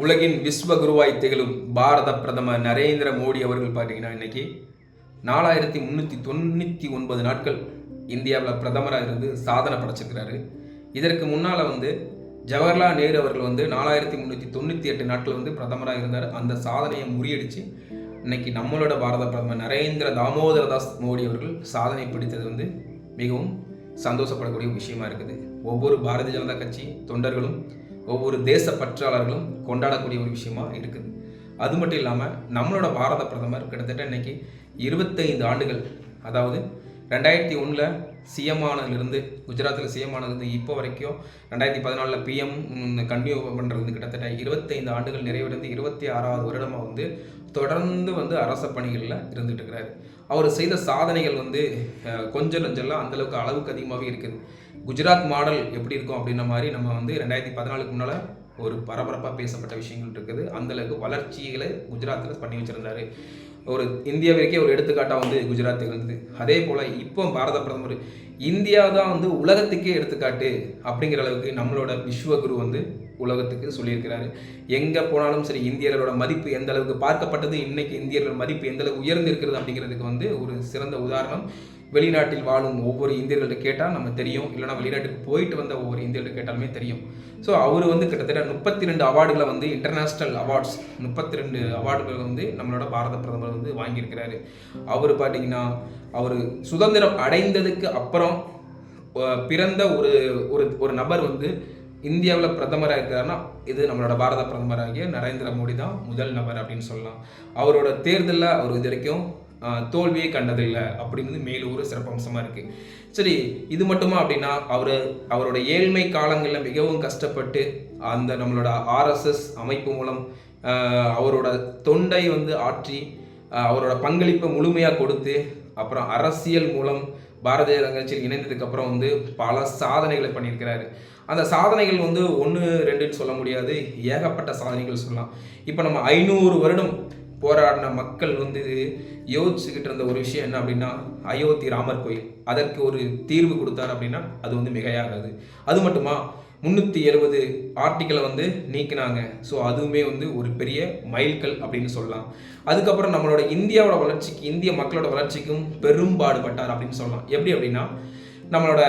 உலகின் விஸ்வகுருவாய் திகழும் பாரத பிரதமர் நரேந்திர மோடி அவர்கள் பார்த்தீங்கன்னா இன்னைக்கு 4399 நாட்கள் இந்தியாவில் பிரதமராக இருந்து சாதனை படைச்சிருக்கிறாரு. இதற்கு முன்னால் ஜவஹர்லால் நேரு அவர்கள் 4398 நாட்கள் பிரதமராக இருந்தார். அந்த சாதனையை முறியடித்து இன்னைக்கு நம்மளோட பாரத பிரதமர் நரேந்திர தாமோதர தாஸ் மோடி அவர்கள் சாதனை பிடித்தது மிகவும் சந்தோஷப்படக்கூடிய விஷயமா இருக்குது. ஒவ்வொரு பாரதிய ஜனதா கட்சி தொண்டர்களும் ஒவ்வொரு தேச பற்றாளர்களும் கொண்டாடக்கூடிய ஒரு விஷயமா இருக்குது. அது மட்டும் இல்லாமல் நம்மளோட பாரத பிரதமர் கிட்டத்தட்ட இன்னைக்கு 25 ஆண்டுகள், அதாவது 2001 சிஎம் ஆனதுலேருந்து, குஜராத்தில் சிஎம் ஆனதுலேருந்து இப்போ வரைக்கும் 2014 பிஎம் கண்டினியூ பண்ணுறது கிட்டத்தட்ட 25 ஆண்டுகள் நிறைவடைந்து 26வது வருடமாக தொடர்ந்து அரச பணிகளில் இருந்துட்டு இருக்கிறாரு. அவர் செய்த சாதனைகள் கொஞ்சம் நஞ்செல்லாம் அந்தளவுக்கு அளவுக்கு அதிகமாகவே இருக்குது. குஜராத் மாடல் எப்படி இருக்கும் அப்படின்ற மாதிரி நம்ம 2014க்கு முன்னால் ஒரு பரபரப்பாக பேசப்பட்ட விஷயங்கள் இருக்குது. அந்தளவுக்கு வளர்ச்சிகளை குஜராத்தில் பண்ணி வச்சுருந்தாரு. ஒரு இந்தியாவிற்கே ஒரு எடுத்துக்காட்டாக குஜராத் இருந்தது. அதே போல் இப்போ பாரத பிரதமர் இந்தியா தான் உலகத்துக்கே எடுத்துக்காட்டு அப்படிங்கிற அளவுக்கு நம்மளோட விஸ்வகுரு உலகத்துக்கு சொல்லியிருக்கிறாரு. எங்கே போனாலும் சரி இந்தியர்களோட மதிப்பு எந்த அளவுக்கு பார்க்கப்பட்டது, இன்னைக்கு இந்தியர்களோட மதிப்பு எந்த அளவுக்கு உயர்ந்து இருக்கிறது அப்படிங்கிறதுக்கு ஒரு சிறந்த உதாரணம். வெளிநாட்டில் வாழும் ஒவ்வொரு இந்தியர்கள்ட்ட கேட்டால் நம்ம தெரியும், இல்லைனா வெளிநாட்டுக்கு போயிட்டு வந்த ஒவ்வொரு இந்தியர்கள்ட்ட கேட்டாலுமே தெரியும். ஸோ அவர் கிட்டத்தட்ட 32 அவார்டுகளை இன்டர்நேஷ்னல் அவார்ட்ஸ் 32 அவார்டுகள் நம்மளோட பாரத பிரதமர் வாங்கியிருக்கிறாரு. அவர் பார்த்தீங்கன்னா அவர் சுதந்திரம் அடைந்ததுக்கு அப்புறம் பிறந்த ஒரு நபர் இந்தியாவில் பிரதமராக இருக்கிறாருன்னா இது நம்மளோட பாரத பிரதமராகிய நரேந்திர மோடி தான் முதல் நபர் அப்படின்னு சொல்லலாம். அவரோட தேர்தலில் அவர் இது வரைக்கும் தோல்வியே கண்டதில்லை அப்படின்னு மேலும் ஒரு சிறப்பம்சமாக இருக்குது. சரி, இது மட்டுமா அப்படின்னா அவரோட ஏழ்மை காலங்களில் மிகவும் கஷ்டப்பட்டு அந்த நம்மளோட ஆர்எஸ்எஸ் அமைப்பு மூலம் அவரோட தொண்டை ஆற்றி அவரோட பங்களிப்பை முழுமையாக கொடுத்து அப்புறம் அரசியல் மூலம் பாரதிய ஜனதா கட்சியில் இணைந்ததுக்கப்புறம் பல சாதனைகளை பண்ணியிருக்கிறாரு. அந்த சாதனைகள் 1 2ன்னு சொல்ல முடியாது, ஏகப்பட்ட சாதனைகள் சொல்லலாம். இப்போ நம்ம 500 வருடம் போராடின மக்கள் யோசிச்சுக்கிட்டு இருந்த ஒரு விஷயம் என்ன அப்படின்னா அயோத்தி ராமர் கோயில், அதற்கு ஒரு தீர்வு கொடுத்தார் அப்படின்னா அது மிகையாகாது. அது மட்டுமா 370 ஆர்டிக்கலை நீக்கினாங்க. ஸோ அதுவுமே ஒரு பெரிய மைல்கல் அப்படின்னு சொல்லலாம். அதுக்கப்புறம் நம்மளோட இந்தியாவோட வளர்ச்சிக்கு, இந்திய மக்களோட வளர்ச்சிக்கும் பெரும்பாடுபட்டார் அப்படின்னு சொல்லலாம். எப்படி அப்படின்னா நம்மளோட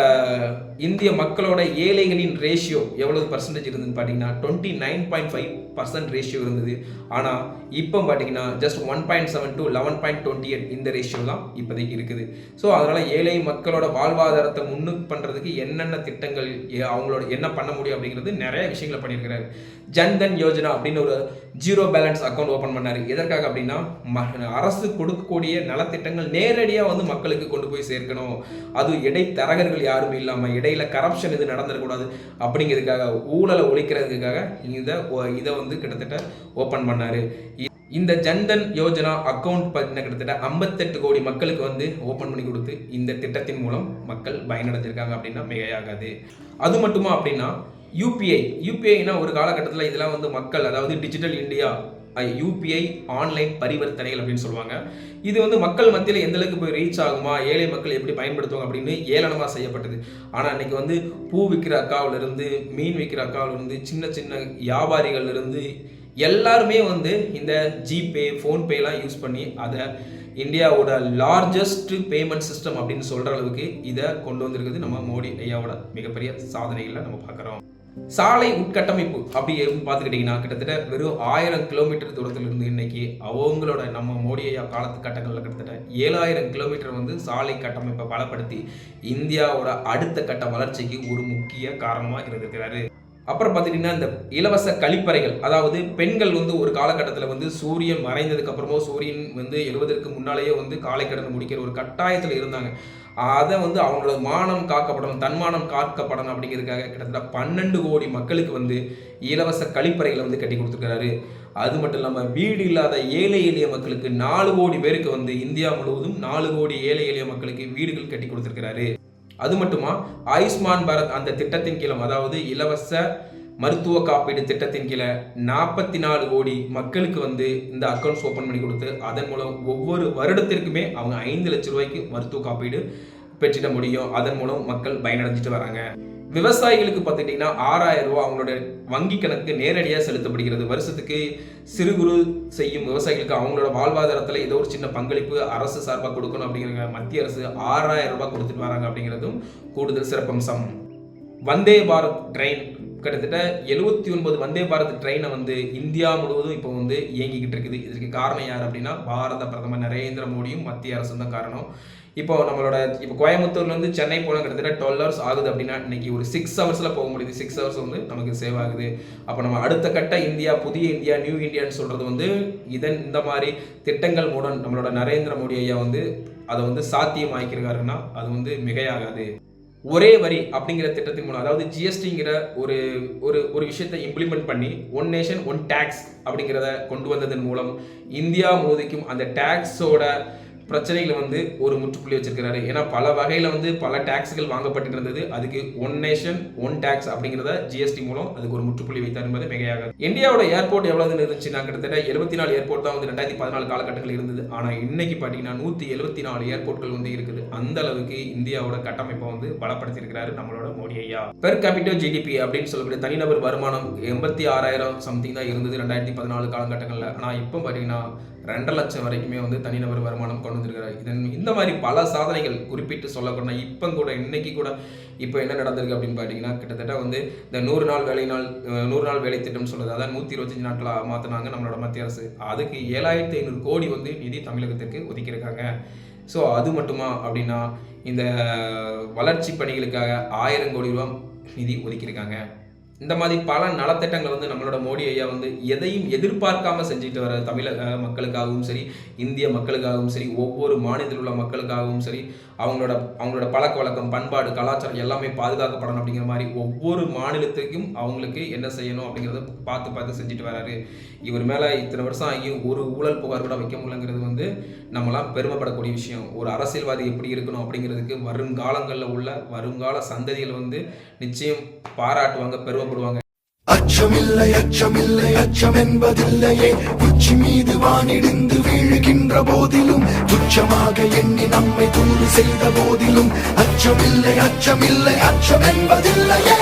இந்திய மக்களோட ஏழைகளின் ரேஷியோ எவ்வளவு பர்சன்டேஜ் இருந்ததுன்னு பார்த்தீங்கன்னா 29.5% ரேஷியோ இருந்தது. ஆனால் இப்போ பார்த்தீங்கன்னா ஜஸ்ட் 1.7 to 11.28 இந்த ரேஷியோ தான் இப்போதைக்கு இருக்குது. ஸோ அதனால் ஏழை மக்களோட வாழ்வாதாரத்தை முன்னுக்கு பண்ணுறதுக்கு என்னென்ன திட்டங்கள், அவங்களோட என்ன பண்ண முடியும் அப்படிங்கிறது நிறைய விஷயங்களை பண்ணியிருக்கிறாரு. ஜன்தன் யோஜனா அப்படின்னு ஒரு ஜீரோ பேலன்ஸ் அக்கௌண்ட் ஓப்பன் பண்ணார். எதற்காக அப்படின்னா அரசு கொடுக்கக்கூடிய நலத்திட்டங்கள் நேரடியாக மக்களுக்கு கொண்டு போய் சேர்க்கணும், அது இடைத்தரகர்கள் யாரும் இல்லாமல், இடையில கரப்ஷன் இது நடந்துடக்கூடாது அப்படிங்கிறதுக்காக, ஊழலை ஒழிக்கிறதுக்காக இதை கிட்டத்தட்ட ஓப்பன் பண்ணாரு. இந்த ஜன்தன் யோஜனா அக்கௌண்ட் பார்த்தீங்கன்னா கிட்டத்தட்ட 58 கோடி மக்களுக்கு ஓப்பன் பண்ணி கொடுத்து இந்த திட்டத்தின் மூலம் மக்கள் பயனடைஞ்சிருக்காங்க அப்படின்னா மிகையாகாது. அது மட்டுமா அப்படின்னா யூபிஐனா ஒரு காலகட்டத்தில் இதெல்லாம் மக்கள், அதாவது டிஜிட்டல் இந்தியா யூபிஐ ஆன்லைன் பரிவர்த்தனைகள் அப்படின்னு சொல்லுவாங்க. இது மக்கள் மத்தியில் எந்த அளவுக்கு போய் ரீச் ஆகுமா, ஏழை மக்கள் எப்படி பயன்படுத்துவாங்க அப்படின்னு ஏளனமாக செய்யப்பட்டது. ஆனால் இன்னைக்கு பூ விற்கிற அக்காவிலிருந்து, மீன் விற்கிற அக்காவிலிருந்து, சின்ன சின்ன வியாபாரிகள் இருந்து எல்லாருமே இந்த ஜிபே, ஃபோன்பேலாம் யூஸ் பண்ணி அதை இந்தியாவோட லார்ஜஸ்ட் பேமெண்ட் சிஸ்டம் அப்படின்னு சொல்கிற அளவுக்கு இதை கொண்டு வந்திருக்குது நம்ம மோடி ஐயாவோட மிகப்பெரிய சாதனைகளை நம்ம பார்க்குறோம். சாலை உட்கட்டமைப்பு அப்படி பார்த்துக்கிட்டிங்கன்னா கிட்டத்தட்ட வெறும் 1000 கிலோமீட்டர் தூரத்திலிருந்து இன்னைக்கு அவங்களோட நம்ம மோடி ஐயா காலத்து கட்டங்களில் கிட்டத்தட்ட 7000 கிலோமீட்டர் சாலை கட்டமைப்பை பலப்படுத்தி இந்தியாவோட அடுத்த கட்ட வளர்ச்சிக்கு ஒரு முக்கிய காரணமாக இருந்திருக்கிறாரு. அப்புறம் பார்த்துட்டிங்கன்னா இந்த இலவச கழிப்பறைகள், அதாவது பெண்கள் ஒரு காலகட்டத்தில் சூரியன் மறைந்ததுக்கு அப்புறமோ சூரியன் எழுவதற்கு முன்னாலேயே காலை கடன் முடிக்கிற ஒரு கட்டாயத்தில் இருந்தாங்க. அதை அவங்களோட மானம் காக்கப்படணும், தன்மானம் காக்கப்படணும் அப்படிங்கிறதுக்காக கிட்டத்தட்ட 12 கோடி மக்களுக்கு இலவச கழிப்பறைகளை கட்டி கொடுத்துருக்கிறாரு. அது மட்டும் இல்லாமல் வீடு இல்லாத ஏழை எளிய மக்களுக்கு 4 கோடி பேருக்கு இந்தியா முழுவதும் 4 கோடி ஏழை எளிய மக்களுக்கு வீடுகள் கட்டி கொடுத்துருக்கிறாரு. அது மட்டுமா ஆயுஷ்மான் பாரத் அந்த திட்டத்தின் கீழே, அதாவது இலவச மருத்துவ காப்பீடு திட்டத்தின் கீழே 44 கோடி மக்களுக்கு இந்த அக்கௌண்ட்ஸ் ஓப்பன் பண்ணி கொடுத்து அதன் மூலம் ஒவ்வொரு வருடத்திற்குமே அவங்க 5 லட்சம் ரூபாய்க்கு மருத்துவ காப்பீடு பெற்றிட முடியும். அதன் மூலம் மக்கள் பயனடைஞ்சிட்டு வராங்க. விவசாயிகளுக்கு பார்த்துக்கிட்டிங்கன்னா 6,000 ரூபா அவங்களோட வங்கி கணக்கு நேரடியாக செலுத்தப்படுகிறது. வருஷத்துக்கு சிறு குறு செய்யும் விவசாயிகளுக்கு அவங்களோட வாழ்வாதாரத்தில் ஏதோ ஒரு சின்ன பங்களிப்பு அரசு சார்பாக கொடுக்கணும் அப்படிங்கிற மத்திய அரசு 6,000 ரூபாய் கொடுத்துட்டு வராங்க அப்படிங்கிறதும் கூடுதல் சிறப்பம்சம். வந்தே பாரத் ட்ரெயின் கிட்டத்தட்ட 79 வந்தே பாரத் ட்ரெயினை வந்து இந்தியா முழுவதும் இப்போ வந்து இயங்கிக்கிட்டு இருக்குது. இதற்கு காரணம் யார் அப்படின்னா பாரத பிரதமர் நரேந்திர மோடியும் மத்திய அரசும் தான் காரணம். இப்போ கோயம்புத்தூர்லேருந்து சென்னை போன கிட்டத்தட்ட 12 ஹவர்ஸ் ஆகுது அப்படின்னா இன்னைக்கு ஒரு 6 ஹவர்ஸில் போக முடியுது. 6 ஹவர்ஸ் வந்து நமக்கு சேவ் ஆகுது. அப்போ நம்ம அடுத்த கட்ட இந்தியா, புதிய இந்தியா, நியூ இந்தியான்னு சொல்கிறது வந்து இந்த மாதிரி திட்டங்கள் மூலம் நம்மளோட நரேந்திர மோடி ஐயா வந்து அதை வந்து சாத்தியமாக்கியிருக்காருன்னா அது வந்து மிகையாகாது. ஒரே வரி அப்படிங்கிற திட்டத்தின் மூலம், அதாவது ஜிஎஸ்டிங்கிற ஒரு ஒரு ஒரு விஷயத்தை இம்ப்ளிமெண்ட் பண்ணி ஒன் நேஷன் ஒன் டேக்ஸ் அப்படிங்கிறத கொண்டு வந்ததன் மூலம் இந்தியா முழுவதுக்கும் அந்த டேக்ஸோட பிரச்சனைகளை வந்து ஒரு முற்றுப்புள்ளி வச்சிருக்கிறாரு. ஏன்னா பல வகையில் வந்து பல டேக்ஸ்கள் வாங்கப்பட்டு இருந்தது. அதுக்கு ஒன் நேஷன் ஒன் டேக்ஸ் அப்படிங்கிறத ஜிஎஸ்டி மூலம் அதுக்கு ஒரு முற்றுப்புள்ளி வைத்தார் என்பது மிகையாகாது. இந்தியாவோட ஏர்போர்ட் எவ்வளவுன்னு இருந்துச்சுன்னா கிட்டத்தட்ட 74 ஏர்போர்ட் தான் வந்து 2014 காலகட்டங்கள் இருந்தது. ஆனால் இன்னைக்கு பார்த்தீங்கன்னா 174 ஏர்போர்ட்கள் வந்து இருக்குது. அந்த அளவுக்கு இந்தியாவோட கட்டமைப்பை வந்து பலப்படுத்தியிருக்கிறாரு நம்மளோட மோடி ஐயா. பெர் கேபிட்டல் ஜிடிபி அப்படின்னு சொல்லக்கூடிய தனிநபர் வருமானம் 86,000 சம்திங் தான் இருந்தது 2014 காலகட்டங்களில். ஆனால் இப்போ பார்த்தீங்கன்னா 2 லட்சம் வரைக்குமே வந்து தனிநபர் வருமானம் கொண்டு வந்திருக்கிறார். இந்த மாதிரி பல சாதனைகள் குறிப்பிட்டு சொல்லக்கூட இன்னைக்கு கூட இப்போ என்ன நடந்திருக்கு அப்படின்னு பார்த்தீங்கன்னா கிட்டத்தட்ட வந்து இந்த 100 நாள் வேலை திட்டம் சொல்றது, அதாவது 125 நாட்களாக மாற்றினாங்க நம்மளோட மத்திய அரசு. அதுக்கு 7,500 கோடி வந்து நிதி தமிழகத்திற்கு ஒதுக்கியிருக்காங்க. ஸோ அது மட்டுமா அப்படின்னா இந்த வளர்ச்சி பணிகளுக்காக 1000 கோடி ரூபாய் நிதி ஒதுக்கியிருக்காங்க. இந்த மாதிரி பல நலத்திட்டங்களை வந்து நம்மளோட மோடி ஐயா வந்து எதையும் எதிர்பார்க்காம செஞ்சுட்டு வர தமிழக மக்களுக்காகவும் சரி, இந்திய மக்களுக்காகவும் சரி, ஒவ்வொரு மாநிலத்தில் உள்ள மக்களுக்காகவும் சரி, அவங்களோட பழக்க வழக்கம், பண்பாடு, கலாச்சாரம் எல்லாமே பாதுகாக்கப்படணும் அப்படிங்கிற மாதிரி ஒவ்வொரு மாநிலத்துக்கும் அவங்களுக்கு என்ன செய்யணும் அப்படிங்கிறத பார்த்து செஞ்சுட்டு வராரு. இவர் மேலே இத்தனை வருஷம் ஆகி ஒரு ஊழல் புகார் கூட வைக்க முடியலங்கிறது வந்து நம்மளாம் பெருமைப்படக்கூடிய விஷயம். ஒரு அரசியல்வாதி எப்படி இருக்கணும் அப்படிங்கிறதுக்கு வருங்கால சந்ததிகள் வந்து நிச்சயம் பாராட்டுவாங்க, பெருமைப்படுவாங்க. அச்சமில்லை அச்சமில்லை அச்சம் என்பதில்லையே, உச்சி மீது வானிடிந்து வீழுகின்ற போதிலும், துச்சமாக எண்ணி நம்மை தூறு செய்த போதிலும், அச்சமில்லை அச்சமில்லை அச்சம் என்பதில்லையே.